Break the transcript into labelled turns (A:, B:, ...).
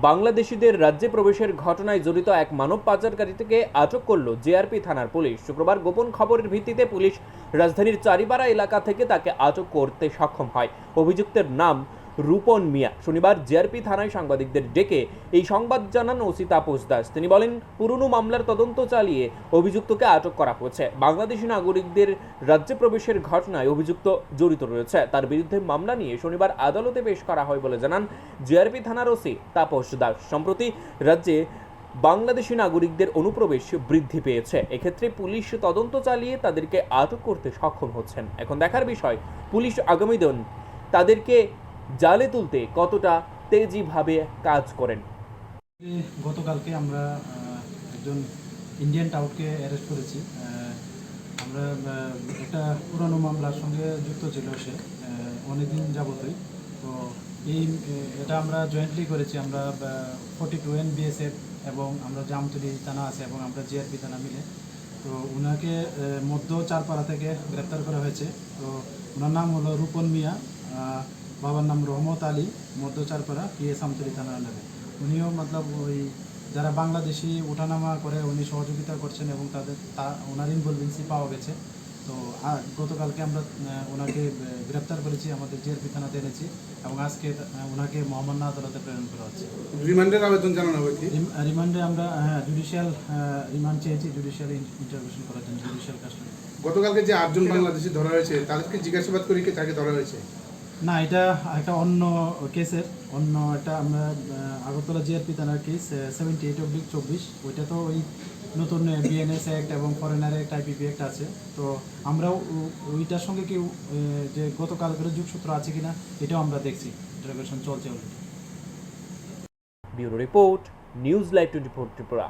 A: বাংলাদেশিদের রাজ্যে প্রবেশের ঘটনায় জড়িত এক মানব পাচারকারীকে আটক করল জেআরপি থানার পুলিশ। শুক্রবার গোপন খবরের ভিত্তিতে পুলিশ রাজধানীর চারিপাড়া এলাকা থেকে তাকে আটক করতে সক্ষম হয়। অভিযুক্তের নাম রূপন মিয়া। শনিবার জেআরপি থানায় সাংবাদিকদের ডেকে এই সংবাদ জানান ওসি তাপস দাস। তিনি বলেন, পুরনো মামলার তদন্ত চালিয়ে অভিযুক্তকে আটক করা হয়েছে। বাংলাদেশি নাগরিকদের রাজ্যে প্রবেশের ঘটনায় অভিযুক্ত জড়িত রয়েছে। তার বিরুদ্ধে মামলা নিয়ে শনিবার আদালতে পেশ করা হয় বলে জানান জেআরপি থানার ওসি তাপস দাস। সম্প্রতি রাজ্যে বাংলাদেশি নাগরিকদের অনুপ্রবেশ বৃদ্ধি পেয়েছে। এক্ষেত্রে পুলিশ তদন্ত চালিয়ে তাদেরকে আটক করতে সক্ষম হচ্ছেন। এখন দেখার বিষয়, পুলিশ আগামী দিন তাদেরকে জালে তুলতে কতটা তেজিভাবে কাজ করেন।
B: গতকালকে আমরা একজন ইন্ডিয়ান টাউটকে অ্যারেস্ট করেছি। আমরা একটা পুরানো মামলার সঙ্গে যুক্ত ছিল সে অনেকদিন যাবতই। তো এটা আমরা জয়েন্টলি করেছি। আমরা 42 বিএসএফ এবং আমরা জামতলী থানা আছে এবং আমরা জিআরপি থানা মিলে। তো ওনাকে মধ্য চারপাড়া থেকে গ্রেপ্তার করা হয়েছে। তো ওনার নাম হলো রূপন মিয়া, বাবার নাম রহমত আলী, মধ্য চারপাড়া পিএস আমতলী থানার নামে। উনিও মতলব ওই যারা বাংলাদেশি ওঠানামা করে উনি সহযোগিতা করছেন এবং ওনার ইনভলভেন্সি পাওয়া গেছে। তো গতকালকে আমরা ওনাকে গ্রেপ্তার করেছি, আমাদের জিআরপি থানাতে এনেছি এবং আজকে ওনাকে মহামান্য আদালতে প্রেরণ করা হচ্ছে।
C: রিমান্ডের আবেদন জানানো হবে কি?
B: রিমান্ডে আমরা জুডিশিয়াল রিমান্ড চেয়েছি, জুডিশিয়াল ইন্টারভিউশন করার জন্য, জুডিশিয়াল কাস্টডি।
C: গতকালকে যে 8 জন বাংলাদেশি ধরা হয়েছে তাদেরকে জিজ্ঞাসাবাদ করে কি তাকে ধরা হয়েছে?
B: না, এটা একটা অন্য কেসের এটা আমরা আগরতলা জিআরপি থানার কেস 78/24। ওইটা তো ওই নতুন বিএনএস অ্যাক্ট এবং ফরেনার অ্যাক্ট আইপিপি অ্যাক্ট আছে। তো আমরাও ওইটার সঙ্গে কি যে গতকালকের যোগসূত্র আছে কিনা এটাও আমরা দেখছি, ইন্টারোগেশন চলছে already.
A: Bureau report, news live 24 Tripura.